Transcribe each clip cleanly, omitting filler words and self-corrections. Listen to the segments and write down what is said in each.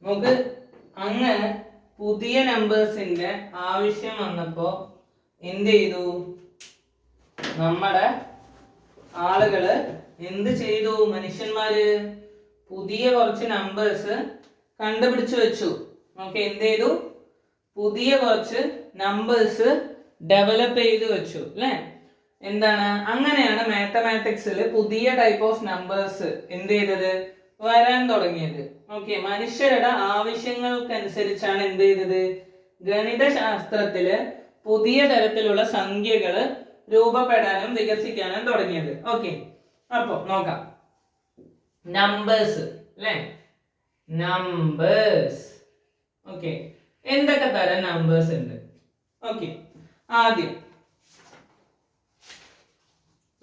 നമുക്ക് അങ്ങനെ പുതിയ നമ്പേഴ്സിന്റെ ആവശ്യം വന്നപ്പോ എന്ത് ചെയ്തു? നമ്മുടെ ആളുകള് എന്ത് ചെയ്തു? മനുഷ്യന്മാര് പുതിയ കുറച്ച് നമ്പേഴ്സ് കണ്ടുപിടിച്ചു വെച്ചു. ഓക്കെ, എന്ത് ചെയ്തു? പുതിയ കുറച്ച് നമ്പേഴ്സ് ഡെവലപ്പ് ചെയ്ത് വെച്ചു അല്ലെ? എന്താണ്? അങ്ങനെയാണ് മാത്തമാറ്റിക്സിൽ പുതിയ ടൈപ്പ് ഓഫ് നമ്പേഴ്സ് എന്ത് ചെയ്തത്? വരാൻ തുടങ്ങിയത്. ഓക്കെ, മനുഷ്യരുടെ ആവശ്യങ്ങൾക്കനുസരിച്ചാണ് എന്ത് ചെയ്തത്? ഗണിതശാസ്ത്രത്തില് പുതിയ തരത്തിലുള്ള സംഖ്യകള് രൂപപ്പെടാനും വികസിക്കാനും തുടങ്ങിയത്. ഓക്കെ, അപ്പൊ നോക്കാം. നമ്പേഴ്സ് അല്ലെ? നമ്പേഴ്സ്. ഓക്കെ, എന്തൊക്കെ തരം നമ്പേഴ്സ് ഉണ്ട്? ഓക്കെ, ആദ്യം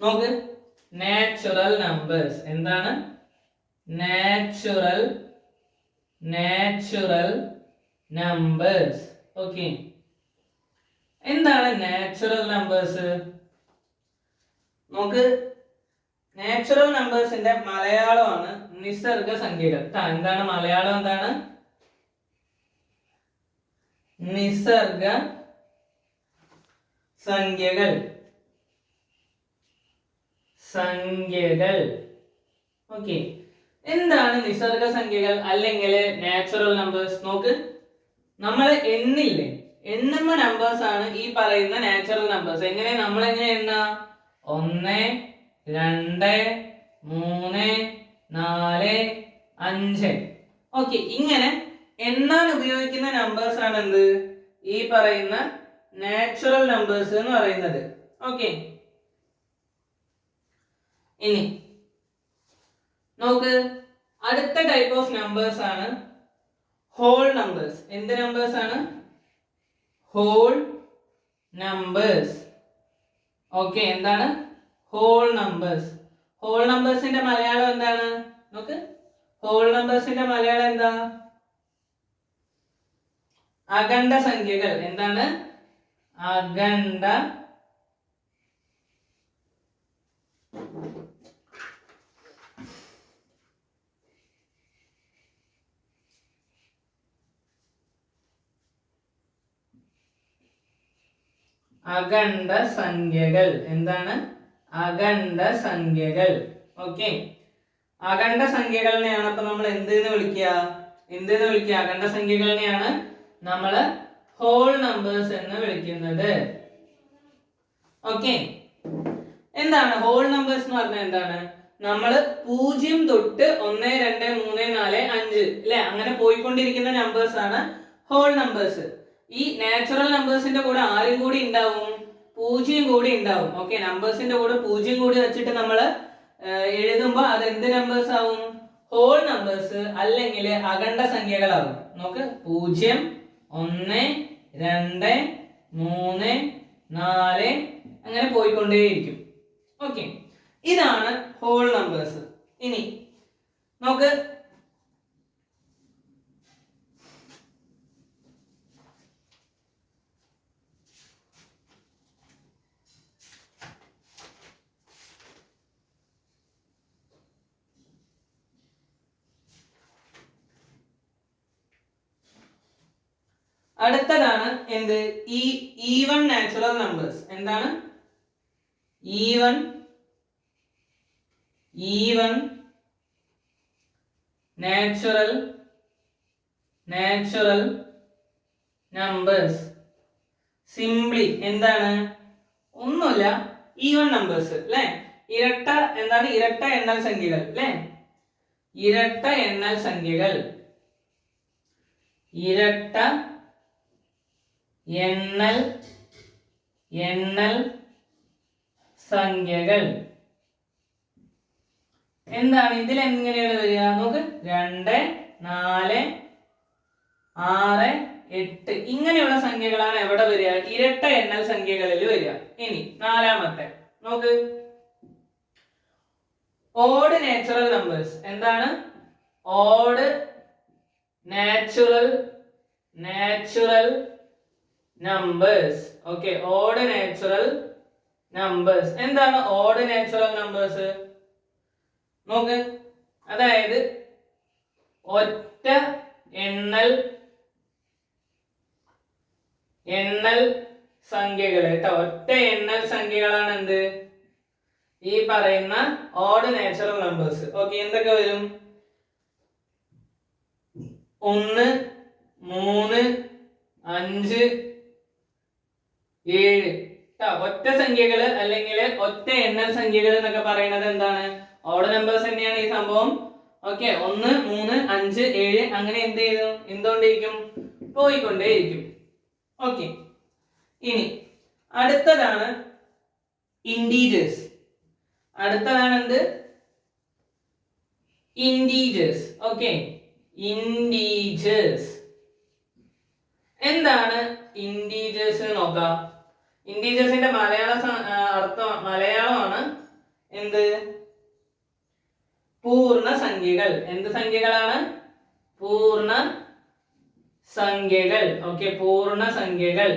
നോക്ക്, നാച്ചുറൽ നമ്പേഴ്സ്. എന്താണ്? Natural numbers. ഓക്കെ, എന്താണ് നാച്ചുറൽ നമ്പേഴ്സ്? നോക്ക്, നാച്ചുറൽ നമ്പേഴ്സിന്റെ മലയാളമാണ് നിസർഗ സംഖ്യകൾ. എന്താണ് മലയാളം? എന്താണ്? നിസർഗ സംഖ്യകൾ. ഓക്കെ, എന്താണ് നിസർഗ സംഖ്യകൾ അല്ലെങ്കിൽ നാച്ചുറൽ നമ്പേഴ്സ്? നോക്ക്, നമ്മൾ എണ്ണില്ലേ, എണ്ണുന്ന നമ്പേഴ്സ് ആണ് ഈ പറയുന്ന നാച്ചുറൽ നമ്പേഴ്സ്. നമ്മൾ എങ്ങനെ എണ്ണ? 1 2 3 4 5. ഓക്കെ, ഇങ്ങനെ എണ്ണാൻ ഉപയോഗിക്കുന്ന നമ്പേഴ്സ് ആണ് എന്ത്? ഈ പറയുന്ന നാച്ചുറൽ നമ്പേഴ്സ് എന്ന് പറയുന്നത്. ഓക്കെ, ഇനി നോക്ക്, അടുത്ത ടൈപ്പ് ഓഫ് നമ്പേഴ്സ് ആണ് ഹോൾ നമ്പേഴ്സ്. എന്ത് നമ്പേഴ്സ് ആണ്? Whole numbers. ഓക്കെ, എന്താണ്? Whole numbers. ഹോൾ നമ്പേഴ്സിന്റെ മലയാളം എന്താണ്? നോക്ക്, ഹോൾ നമ്പേഴ്സിന്റെ മലയാളം എന്താ? അഖണ്ഡ സംഖ്യകൾ. എന്താണ്? അഖണ്ഡ സംഖ്യകൾ. എന്താണ്? അഖണ്ഡ സംഖ്യകൾ. ഓക്കെ, അഖണ്ഡ സംഖ്യകളിനെയാണ് അപ്പൊ നമ്മൾ എന്തെന്ന് വിളിക്കുക? അഖണ്ഡ സംഖ്യകളിനെയാണ് നമ്മൾ ഹോൾ നമ്പേഴ്സ് എന്ന് വിളിക്കുന്നത്. ഓക്കെ, എന്താണ് ഹോൾ നമ്പേഴ്സ് എന്ന് പറഞ്ഞാൽ? എന്താണ്? നമ്മൾ 0 തൊട്ട് 1 2 3 4 5 അല്ലെ, അങ്ങനെ പോയിക്കൊണ്ടിരിക്കുന്ന നമ്പേഴ്സ് ആണ് ഹോൾ നമ്പേഴ്സ്. ഈ നാച്ചുറൽ നമ്പേഴ്സിന്റെ കൂടെ ആരും കൂടി ഉണ്ടാവും? 0 കൂടി ഉണ്ടാവും. ഓക്കെ, നമ്പേഴ്സിന്റെ കൂടെ 0 കൂടി വെച്ചിട്ട് നമ്മൾ എഴുതുമ്പോൾ അത് എന്ത് നമ്പേഴ്സ് ആവും? ഹോൾ നമ്പേഴ്സ് അല്ലെങ്കിൽ അഖണ്ഡ സംഖ്യകളാവും. നോക്ക്, 0 1 2 3 4 അങ്ങനെ പോയിക്കൊണ്ടേയിരിക്കും. ഓക്കെ, ഇതാണ് ഹോൾ നമ്പേഴ്സ്. ഇനി നോക്ക്, അടുത്തതാണ് എന്ത്? Even natural numbers. എന്താണ്? Even natural numbers. സിംപ്ലി എന്താണ്? ഒന്നുമില്ല, ഈവൻ നമ്പേഴ്സ് അല്ലെ? ഇരട്ട. എന്താണ്? ഇരട്ട എണ്ണൽ സംഖ്യകൾ അല്ലെ? ഇരട്ട എണ്ണൽ സംഖ്യകൾ. ഇരട്ട എണ്ണൽ സംഖ്യകൾ. എന്താണ്? ഇതിൽ എങ്ങനെയാണ് വരിക? നോക്ക്, 2 4 6 8 ഇങ്ങനെയുള്ള സംഖ്യകളാണ് എവിടെ വരിക? ഇരട്ട എണ്ണൽ സംഖ്യകളിൽ വരിക. ഇനി നാലാമത്തെ നോക്ക്, ഓഡ് നാച്ചുറൽ നമ്പേഴ്സ്. എന്താണ്? Odd natural numbers. Okay, odd natural numbers. എന്താണ് ഓഡ് നാച്ചുറൽ നമ്പേഴ്സ്? നോക്ക്, അതായത് ഒറ്റ എണ്ണൽ സംഖ്യകൾ കേട്ടോ. ഒറ്റ എണ്ണൽ സംഖ്യകളാണ് എന്ത്, ഈ പറയുന്ന ഓഡ് നാച്ചുറൽ നമ്പേഴ്സ്. ഓക്കെ, എന്തൊക്കെ വരും? 1, 3, 5, 7. ഒറ്റ സംഖ്യകള് അല്ലെങ്കിൽ ഒറ്റ എണ്ണൽ സംഖ്യകൾ എന്നൊക്കെ പറയുന്നത് എന്താണ്? ഓഡ് നമ്പേഴ്സ് തന്നെയാണ് ഈ സംഭവം. ഓക്കെ, 1, 3, 5, 7 അങ്ങനെ എന്തുകൊണ്ടിരിക്കും? പോയിക്കൊണ്ടേയിരിക്കും. ഓക്കെ, ഇനി അടുത്തതാണ് ഇൻറ്റീജേഴ്സ്. അടുത്തതാണ് എന്ത്? ഇൻറ്റീജേഴ്സ്. Okay, integers. എന്താണ് ഇൻറ്റീജേഴ്സ് നോക്കാം. ഇൻറ്റീജേഴ്സിന്റെ മലയാളമാണ് എന്ത്? പൂർണ്ണ സംഖ്യകൾ. എന്ത് സംഖ്യകളാണ്? പൂർണ്ണ സംഖ്യകൾ. ഓക്കെ, പൂർണ്ണ സംഖ്യകൾ.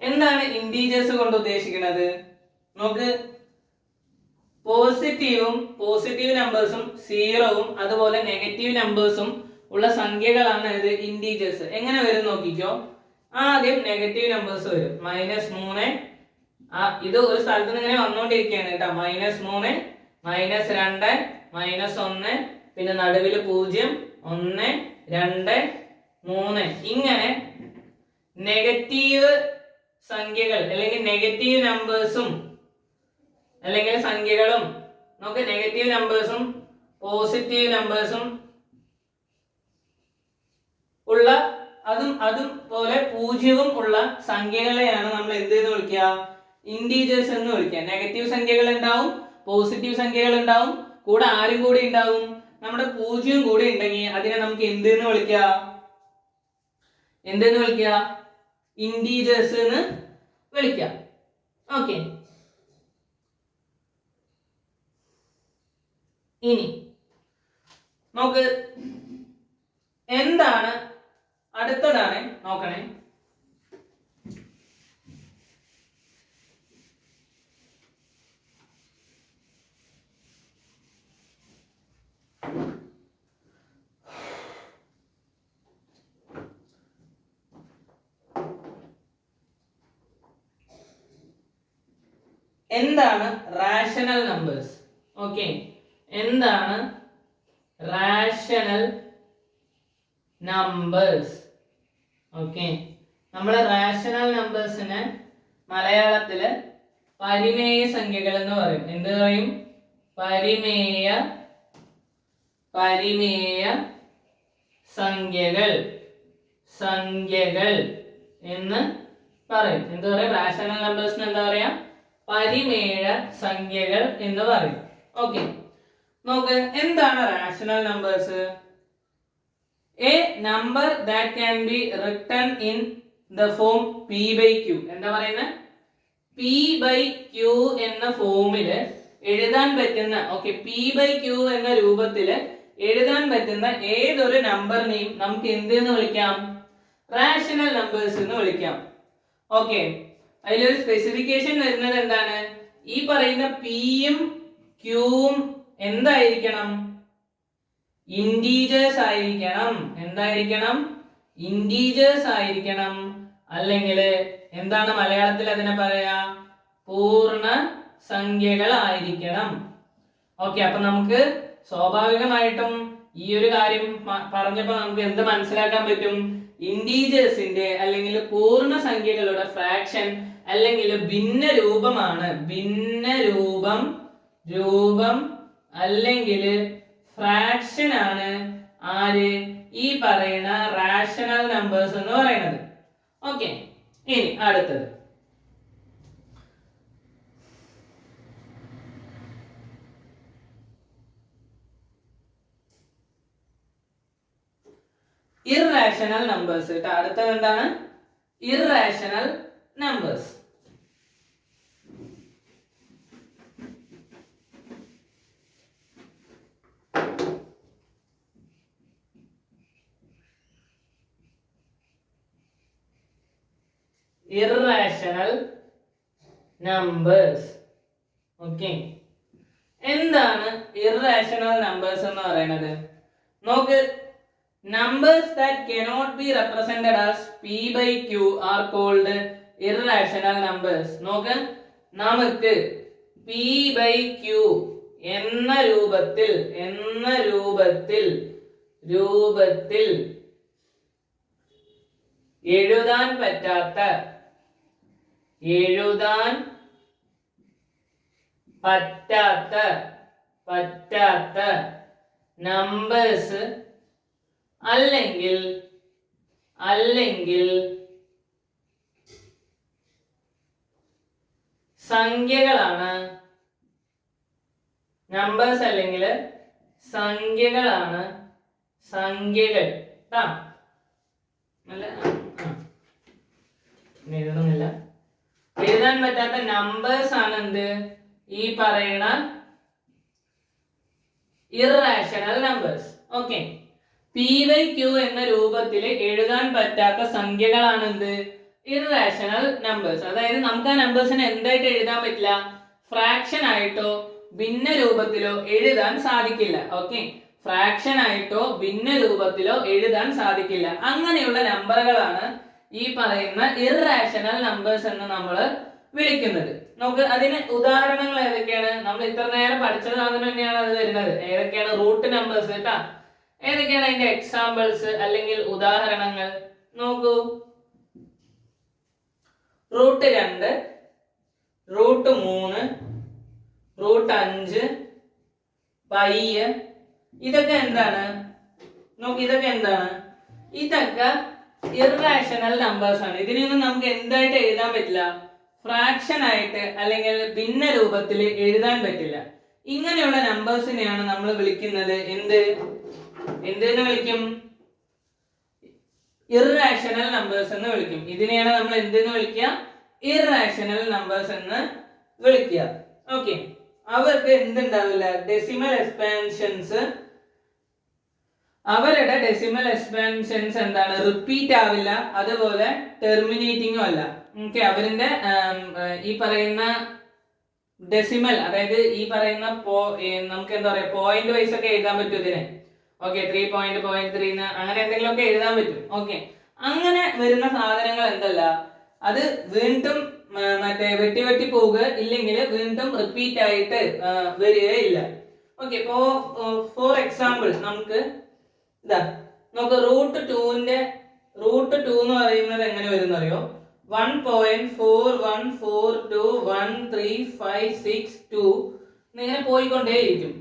എന്താണ് ഇൻറ്റീജേഴ്സ് കൊണ്ട് ഉദ്ദേശിക്കുന്നത്? നോക്ക്, പോസിറ്റീവ് നമ്പേഴ്സും സീറോവും അതുപോലെ നെഗറ്റീവ് നമ്പേഴ്സും ഉള്ള സംഖ്യകളാണ് ഇത് ഇൻറ്റീജേഴ്സ്. എങ്ങനെ വരും നോക്കിക്കോ. ആദ്യം നെഗറ്റീവ് നമ്പേഴ്സ് വരും. -3. ഇത് ഒരു സ്ഥലത്ത് നിന്ന് ഇങ്ങനെ വന്നുകൊണ്ടിരിക്കുകയാണ് കേട്ടോ. -3, -2, -1, പിന്നെ നടുവിൽ 0, 1, 2, 3. ഇങ്ങനെ നെഗറ്റീവ് സംഖ്യകൾ അല്ലെങ്കിൽ നെഗറ്റീവ് നമ്പേഴ്സും അല്ലെങ്കിൽ സംഖ്യകളും നമുക്ക് നെഗറ്റീവ് നമ്പേഴ്സും പോസിറ്റീവ് നമ്പേഴ്സും ഉള്ള അതും പോലെ പൂജ്യവും ഉള്ള സംഖ്യകളെയാണ് നമ്മൾ എന്തെന്ന് വിളിക്കുക? ഇൻറ്റീജേഴ്സ് എന്ന് വിളിക്കുക. നെഗറ്റീവ് സംഖ്യകൾ ഉണ്ടാവും, പോസിറ്റീവ് സംഖ്യകൾ ഉണ്ടാവും, കൂടെ ആരും കൂടി ഉണ്ടാവും? നമ്മുടെ പൂജ്യം കൂടി ഉണ്ടെങ്കിൽ അതിനെ നമുക്ക് എന്തെന്ന് വിളിക്കുക? ഇൻറ്റീജേഴ്സ് എന്ന് വിളിക്കാം. ഓക്കെ, ഇനി നമുക്ക് എന്താണ് അടുത്തതാണ് നോക്കണേ. എന്താണ് റാഷണൽ നമ്പേഴ്സ്? ഓക്കെ, എന്താണ് റാഷണൽ നമ്പേഴ്സ്? ഓക്കെ, നമ്മൾ റാഷണൽ നമ്പേഴ്സിനെ മലയാളത്തില് പരിമേയ സംഖ്യകൾ എന്ന് പറയും. എന്ത് പറയും? പരിമേയ സംഖ്യകൾ എന്ന് പറയും. എന്ത് പറയും? റാഷണൽ നമ്പേഴ്സിന് എന്താ പറയാ? പരിമേയ സംഖ്യകൾ എന്ന് പറയും. ഓക്കെ, നോക്ക്, എന്താണ് rational numbers? A number that can be written in the form p/q. എന്താ പറയുന്നത്? p/q എന്ന ഫോമില് എഴുതാൻ പറ്റുന്ന, ഓക്കെ, p/q എന്ന രൂപത്തില് എഴുതാൻ പറ്റുന്ന ഏതൊരു നമ്പറിനെയും നമുക്ക് എന്തെന്ന് വിളിക്കാം? റാഷണൽ നമ്പേഴ്സ് എന്ന് വിളിക്കാം. ഓക്കെ, അതിലൊരു സ്പെസിഫിക്കേഷൻ വരുന്നത് എന്താണ്? ഈ പറയുന്ന പിയും ക്യൂവും എന്തായിരിക്കണം? ഇൻറ്റീജേഴ്സ് ആയിരിക്കണം. എന്തായിരിക്കണം? ഇൻറ്റീജേഴ്സ് ആയിരിക്കണം. അല്ലെങ്കിൽ എന്താണ് മലയാളത്തിൽ അതിനെ പറയാ? പൂർണ്ണ സംഖ്യകളായിരിക്കണം. ഓക്കെ, അപ്പൊ നമുക്ക് സ്വാഭാവികമായിട്ടും ഈ ഒരു കാര്യം പറഞ്ഞപ്പോൾ നമുക്ക് എന്ത് മനസ്സിലാക്കാൻ പറ്റും? ഇൻറ്റീജേഴ്സിന്റെ അല്ലെങ്കിൽ പൂർണ്ണ സംഖ്യകളുടെ ഫ്രാക്ഷൻ അല്ലെങ്കിൽ ഭിന്ന രൂപമാണ്. ഭിന്ന രൂപം അല്ലെങ്കിൽ ഫ്രാക്ഷൻ ആണ് ആര്? ഈ പറയുന്ന റാഷണൽ നമ്പേഴ്സ് എന്ന് പറയുന്നത്. ഓക്കെ, ഇനി അടുത്തത് ഇർറാഷണൽ നമ്പേഴ്സ്. അടുത്തത് എന്താണ്? ഇർറാഷണൽ നമ്പേഴ്സ്. ഇർറാഷണൽ നമ്പേഴ്സ്. ഓക്കെ, എന്താണ് ഇർറാഷണൽ നമ്പേഴ്സ് എന്ന് പറയുന്നത്? നോക്ക്, numbers that cannot be represented as p by q are called irrational numbers. നോക്ക്, നമുക്ക് p by q എന്ന രൂപത്തിൽ എഴുതാൻ പറ്റാത്ത നമ്പേഴ്സ് അല്ലെങ്കിൽ സംഖ്യകളാണ്. നമ്പേഴ്സ് അല്ലെങ്കിൽ സംഖ്യകൾ എഴുതുന്നില്ല. എഴുതാൻ പറ്റാത്ത നമ്പേഴ്സ് ആണ് എന്ത്? ഈ പറയുന്ന irrational numbers. Okay, P by Q എന്ന രൂപത്തിൽ എഴുതാൻ പറ്റാത്ത സംഖ്യകളാണ് എന്ത്? Irrational numbers. അതായത് നമുക്ക് ആ നമ്പേഴ്സിനെ എന്തായിട്ട് എഴുതാൻ പറ്റില്ല? ഫ്രാക്ഷൻ ആയിട്ടോ ഭിന്ന രൂപത്തിലോ എഴുതാൻ സാധിക്കില്ല. ഓക്കെ, ഫ്രാക്ഷൻ ആയിട്ടോ ഭിന്ന രൂപത്തിലോ എഴുതാൻ സാധിക്കില്ല. അങ്ങനെയുള്ള നമ്പറുകളാണ് ഈ പറയുന്ന ഇറേഷണൽ നമ്പേഴ്സ് എന്ന് നമ്മൾ വിളിക്കുന്നത്. നമുക്ക് അതിന് ഉദാഹരണങ്ങൾ ഏതൊക്കെയാണ്? നമ്മൾ ഇത്ര നേരം പഠിച്ച സാധനം തന്നെയാണ് അത് വരുന്നത്. ഏതൊക്കെയാണ്? റൂട്ട് നമ്പേഴ്സ് കേട്ടാ. ഏതൊക്കെയാണ് അതിന്റെ എക്സാമ്പിൾസ് അല്ലെങ്കിൽ ഉദാഹരണങ്ങൾ? നോക്കൂ, റൂട്ട് 2, റൂട്ട് 3, റൂട്ട് 5, പൈ, ഇതൊക്കെ എന്താണ്? നോക്ക്, ഇതൊക്കെ എന്താണ്? ഇതൊക്കെ ഇറേഷണൽ നമ്പേഴ്സ് ആണ്. ഇതിനൊന്നും നമുക്ക് എന്തായിട്ട് എഴുതാൻ പറ്റില്ല? ഫ്രാക്ഷൻ ആയിട്ട് അല്ലെങ്കിൽ ഭിന്ന രൂപത്തിൽ എഴുതാൻ പറ്റില്ല. ഇങ്ങനെയുള്ള നമ്പേഴ്സിനെയാണ് നമ്മൾ വിളിക്കുന്നത് എന്തെന്ന് വിളിക്കും? ഇറേഷണൽ നമ്പേഴ്സ് എന്ന് വിളിക്കും. ഇതിനെയാണ് നമ്മൾ എന്തെന്ന് വിളിക്കുക? ഇറേഷണൽ നമ്പേഴ്സ് എന്ന് വിളിക്കുക. ഓക്കെ, അവർക്ക് എന്തുണ്ടാവില്ല? Decimal expansions. അവരുടെ ഡെസിമൽ എക്സ്പാൻഷൻസ് എന്താണ്? റിപ്പീറ്റ് ആവില്ല, അതുപോലെ ടെർമിനേറ്റിംഗും അല്ല. ഓക്കെ, അവരുടെ ഈ പറയുന്ന ഡെസിമൽ, അതായത് ഈ പറയുന്ന നമുക്ക് എന്താ പറയാ, പോയിന്റ് വൈസ് ഒക്കെ എഴുതാൻ പറ്റും ഇതിനെ. ഓക്കെ, 3.3 അങ്ങനെ എന്തെങ്കിലും ഒക്കെ എഴുതാൻ പറ്റും. ഓക്കെ, അങ്ങനെ വരുന്ന സാധനങ്ങൾ എന്തല്ല, അത് വീണ്ടും മറ്റേ വെട്ടി പോവുക, ഇല്ലെങ്കിൽ വീണ്ടും റിപ്പീറ്റ് ആയിട്ട് വരികയില്ല. ഓക്കെ, ഇപ്പോ ഫോർ എക്സാമ്പിൾ നമുക്ക് ഇതാ നോക്ക്, റൂട്ട് 2 എന്ന് പറയുന്നത് എങ്ങനെ വരും അറിയോ? 1.41421356 ഇങ്ങനെ പോയിക്കൊണ്ടേയിരിക്കും.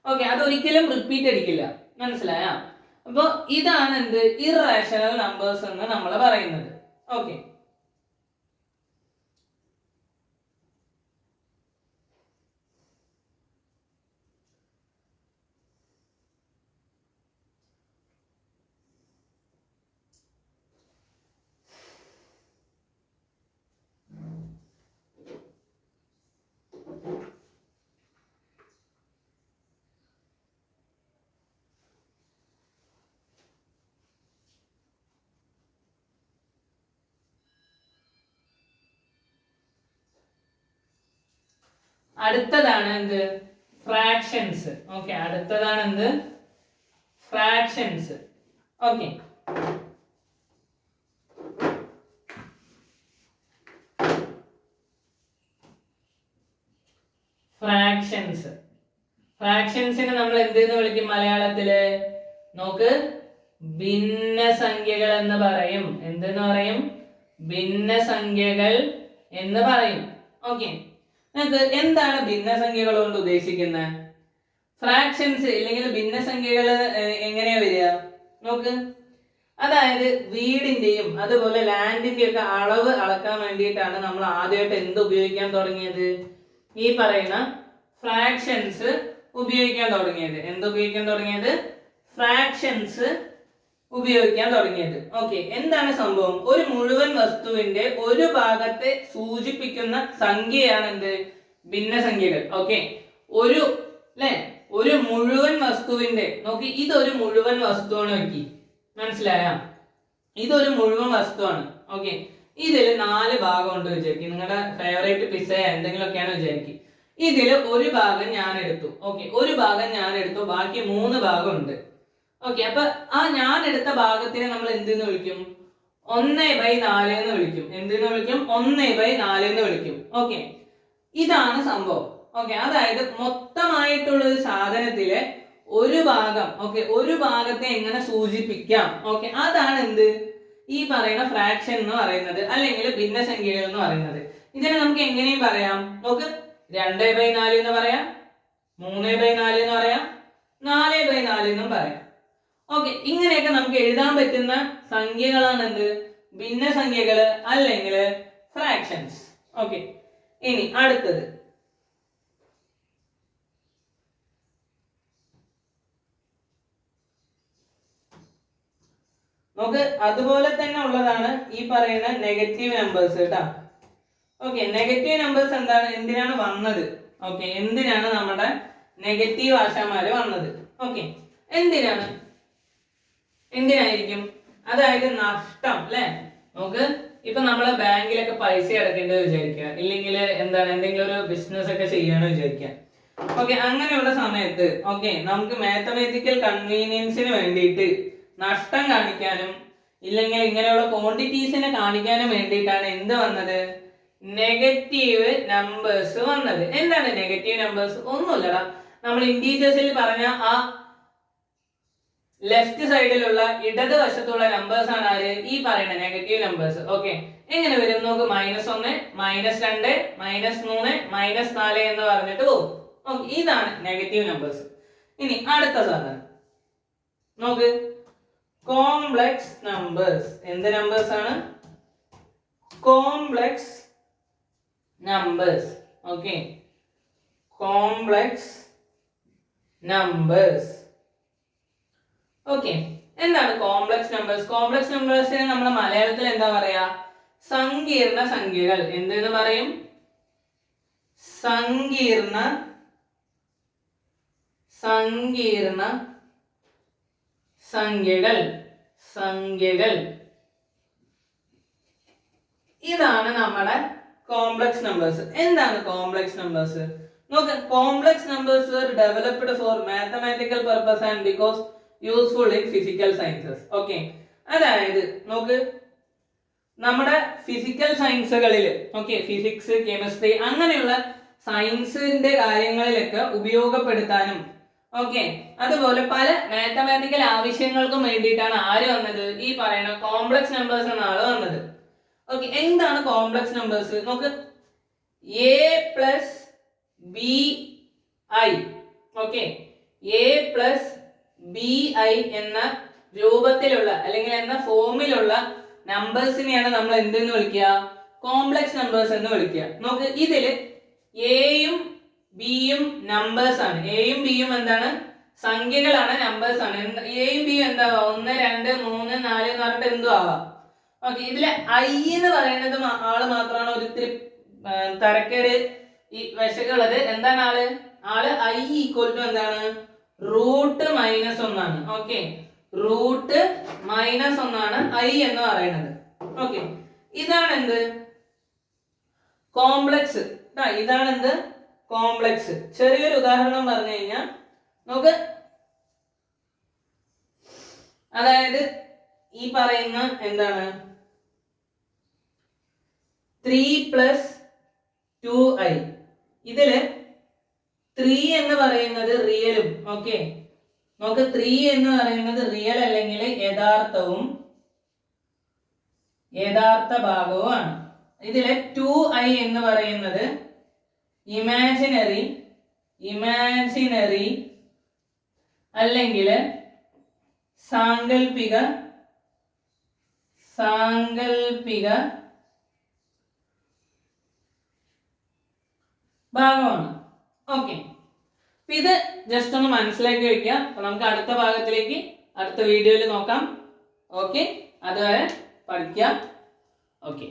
ഓക്കെ, അതൊരിക്കലും റിപ്പീറ്റ് അടിക്കില്ല. മനസ്സിലായ? അപ്പൊ ഇതാണ് എന്ത്? ഇറേഷണൽ നമ്പേഴ്സ് എന്ന് നമ്മൾ പറയുന്നത്. ഓക്കെ, അടുത്തതാണ് എന്ത്? ഫ്രാക്ഷൻസ്. ഓക്കെ, അടുത്തതാണ് എന്ത്? ഫ്രാക്ഷൻസ്. ഓക്കെ, ഫ്രാക്ഷൻസിനെ നമ്മൾ എന്തെന്ന് വിളിക്കും മലയാളത്തില്? നോക്ക്, ഭിന്നസംഖ്യകൾ എന്ന് പറയും. എന്തെന്ന് പറയും? ഭിന്നസംഖ്യകൾ എന്ന് പറയും. ഓക്കെ, എന്താണ് ഭിന്നസംഖ്യകൾ കൊണ്ട് ഉദ്ദേശിക്കുന്നത്? ഫ്രാക്ഷൻസ് ഇല്ലെങ്കിൽ ഭിന്നസംഖ്യകൾ എങ്ങനെയാ വരിക? നോക്ക്, അതായത് വീടിന്റെയും അതുപോലെ ലാൻഡിന്റെ ഒക്കെ അളവ് അളക്കാൻ വേണ്ടിയിട്ടാണ് നമ്മൾ ആദ്യമായിട്ട് എന്ത് ഉപയോഗിക്കാൻ തുടങ്ങിയത്? ഈ പറയുന്ന ഫ്രാക്ഷൻസ് ഉപയോഗിക്കാൻ തുടങ്ങിയത്. എന്തുപയോഗിക്കാൻ തുടങ്ങിയത്? ഫ്രാക്ഷൻസ് ഉപയോഗിക്കാൻ തുടങ്ങിയത്. ഓക്കെ, എന്താണ് സംഭവം? ഒരു മുഴുവൻ വസ്തുവിന്റെ ഒരു ഭാഗത്തെ സൂചിപ്പിക്കുന്ന സംഖ്യയാണ് എന്ത്? ഭിന്നസംഖ്യകൾ. ഓക്കെ, ഒരു മുഴുവൻ വസ്തുവിന്റെ, നോക്കി, ഇതൊരു മുഴുവൻ വസ്തുവാണ്. നോക്കി, മനസ്സിലായ? ഇതൊരു മുഴുവൻ വസ്തുവാണ്. ഓക്കെ, ഇതിൽ 4 ഭാഗം ഉണ്ട് വിചാരിക്കും. നിങ്ങളുടെ ഫേവറേറ്റ് പിസ്സ എന്തെങ്കിലുമൊക്കെയാണ് വിചാരിക്കും. ഇതിൽ ഒരു ഭാഗം ഞാൻ എടുത്തു. ഓക്കെ, ഒരു ഭാഗം ഞാൻ എടുത്തു, ബാക്കി 3 ഭാഗം ഉണ്ട്. ഓക്കെ, അപ്പൊ ആ ഞാൻ എടുത്ത ഭാഗത്തിനെ നമ്മൾ എന്തെന്ന് വിളിക്കും? 1/4 എന്ന് വിളിക്കും. എന്തെന്ന് വിളിക്കും? 1/4 എന്ന് വിളിക്കും. ഓക്കെ, ഇതാണ് സംഭവം. ഓക്കെ, അതായത് മൊത്തമായിട്ടുള്ള ഒരു സാധനത്തിലെ ഒരു ഭാഗം, ഓക്കെ, ഒരു ഭാഗത്തെ എങ്ങനെ സൂചിപ്പിക്കാം? ഓക്കെ, അതാണ് എന്ത് ഈ പറയുന്ന ഫ്രാക്ഷൻ എന്ന് പറയുന്നത്, അല്ലെങ്കിൽ ഭിന്നസംഖ്യകൾ എന്ന് പറയുന്നത്. ഇതിനെ നമുക്ക് എങ്ങനെയും പറയാം. നോക്ക്, 2/4 എന്ന് പറയാം, 3/4 എന്ന് പറയാം, 4/4 എന്നും പറയാം. ഓക്കെ, ഇങ്ങനെയൊക്കെ നമുക്ക് എഴുതാൻ പറ്റുന്ന സംഖ്യകളാണ് എന്ത്? ഭിന്നസംഖ്യകള് അല്ലെങ്കിൽ ഫ്രാക്ഷൻസ്. ഓക്കെ, ഇനി അടുത്തത് നമുക്ക് അതുപോലെ തന്നെ ഉള്ളതാണ് ഈ പറയുന്ന നെഗറ്റീവ് നമ്പേഴ്സ് കേട്ടോ. ഓക്കെ, നെഗറ്റീവ് നമ്പേഴ്സ് എന്താണ്? എന്തിനാണ് വന്നത്? ഓക്കെ, എന്തിനാണ് നമ്മുടെ നെഗറ്റീവ് ആശാമാര് വന്നത്? ഓക്കെ, എന്തിനായിരിക്കും? അതായത് നഷ്ടം, അല്ലെ? നമുക്ക് ഇപ്പൊ നമ്മള് ബാങ്കിലൊക്കെ പൈസ അടക്കേണ്ടത് വിചാരിക്കുക, ഇല്ലെങ്കിൽ എന്താണ് എന്തെങ്കിലും ഒരു ബിസിനസ് ഒക്കെ ചെയ്യാന്ന് വിചാരിക്കുക. ഓക്കെ, അങ്ങനെയുള്ള സമയത്ത് ഓക്കെ നമുക്ക് മാത്തമാറ്റിക്കൽ കൺവീനിയൻസിന് വേണ്ടിയിട്ട് നഷ്ടം കാണിക്കാനും ഇല്ലെങ്കിൽ ഇങ്ങനെയുള്ള ക്വാണ്ടിറ്റീസിനെ കാണിക്കാനും വേണ്ടിയിട്ടാണ് എന്ത് വന്നത്? നെഗറ്റീവ് നമ്പേഴ്സ് വന്നത്. എന്താണ് നെഗറ്റീവ് നമ്പേഴ്സ്? ഒന്നുമില്ലടാ, നമ്മൾ ഇന്റീജേഴ്സിൽ പറഞ്ഞ ആ ലെഫ്റ്റ് സൈഡിലുള്ള ഇടതുവശത്തുള്ള നമ്പേഴ്സ് ആണ് ആര്? ഈ പറയുന്ന നെഗറ്റീവ് നമ്പേഴ്സ്. ഓക്കെ, എങ്ങനെ വരും? നോക്ക്, -1, -2, -3, -4 എന്ന് പറഞ്ഞിട്ട് പോകും. ഓക്കെ, ഇതാണ് നെഗറ്റീവ് നമ്പേഴ്സ്. ഇനി അടുത്ത സാധനം നോക്ക്, കോംപ്ലക്സ് നമ്പേഴ്സ്. എന്ത് നമ്പേഴ്സ് ആണ്? Complex numbers. Okay, complex numbers. Okay, എന്താണ് കോംപ്ലക്സ് നമ്പേഴ്സ്? കോംപ്ലക്സ് നമ്പേഴ്സിനെ നമ്മൾ മലയാളത്തിൽ എന്താ പറയാ? സങ്കീർണ സംഖ്യകൾ. എന്തെന്ന് പറയും? സങ്കീർണ സംഖ്യകൾ. ഇതാണ് നമ്മുടെ കോംപ്ലക്സ് നമ്പേഴ്സ്. എന്താണ് കോംപ്ലക്സ് നമ്പേഴ്സ്? നോക്ക്, complex numbers were developed for mathematical purpose and because useful in physical sciences. Okay, അതായത് നോക്ക്, നമ്മുടെ ഫിസിക്കൽ സയൻസുകളിൽ ഓക്കെ ഫിസിക്സ്, കെമിസ്ട്രി അങ്ങനെയുള്ള സയൻസിന്റെ കാര്യങ്ങളിലൊക്കെ ഉപയോഗപ്പെടുത്താനും ഓക്കെ അതുപോലെ പല മാത്തമാറ്റിക്കൽ ആവശ്യങ്ങൾക്കും വേണ്ടിയിട്ടാണ് ആര് വന്നത്? ഈ പറയുന്ന കോംപ്ലക്സ് നമ്പേഴ്സ് എന്ന ആള് വന്നത്. ഓക്കെ, എന്താണ് കോംപ്ലക്സ് നമ്പേഴ്സ്? നോക്ക്, a+bi, ഓക്കെ, a+bi എന്ന രൂപത്തിലുള്ള അല്ലെങ്കിൽ എന്ന ഫോമിലുള്ള നമ്പേഴ്സിനെയാണ് നമ്മൾ എന്തെന്ന് വിളിക്കുക? കോംപ്ലക്സ് നമ്പേഴ്സ് എന്ന് വിളിക്കുക. നോക്ക്, ഇതില് എയും ബിയും നമ്പേഴ്സ് ആണ്. എയും ബിയും എന്താണ്? സംഖ്യകളാണ്, നമ്പേഴ്സ് ആണ്. എയും ബിയും എന്താവാം? 1, 2, 3, 4 എന്ന് പറഞ്ഞിട്ട് എന്തും ആവാം. ഓക്കെ, ഇതിലെ ഐ എന്ന് പറയുന്നത് ആള് മാത്രമാണ് ഒരിത്തിരി തരക്കേട് ഈ വിശകുള്ളത്. എന്താണ് ആള് ഐ ഈക്വൽ ടു എന്താണ്? √-1 ആണ്. ഓക്കെ, √-1 ആണ് ഐ എന്ന് പറയുന്നത്. ഓക്കെ, ഇതാണ് എന്ത്? കോംപ്ലക്സ്. ഇതാണ് എന്ത്? കോംപ്ലക്സ്. ചെറിയൊരു ഉദാഹരണം പറഞ്ഞു കഴിഞ്ഞാൽ നമുക്ക്, അതായത് ഈ പറയുന്ന എന്താണ് 3+2i, ഇതില് 3 എന്ന് പറയുന്നത് റിയലും. ഓക്കെ, നമുക്ക് 3 എന്ന് പറയുന്നത് റിയൽ അല്ലെങ്കിൽ യഥാർത്ഥ ഭാഗവുമാണ്. ഇതിലെ 2i എന്ന് പറയുന്നത് ഇമാജിനറി അല്ലെങ്കിൽ സാങ്കല്പിക ഭാഗമാണ്. ഓക്കെ, ഇത് ജസ്റ്റ് ഒന്ന് മനസ്സിലാക്കി വെക്കുക. അപ്പൊ നമുക്ക് അടുത്ത ഭാഗത്തിലേക്ക് അടുത്ത വീഡിയോയിൽ നോക്കാം. ഓക്കെ, അതുവരെ പഠിക്കാം. ഓക്കെ.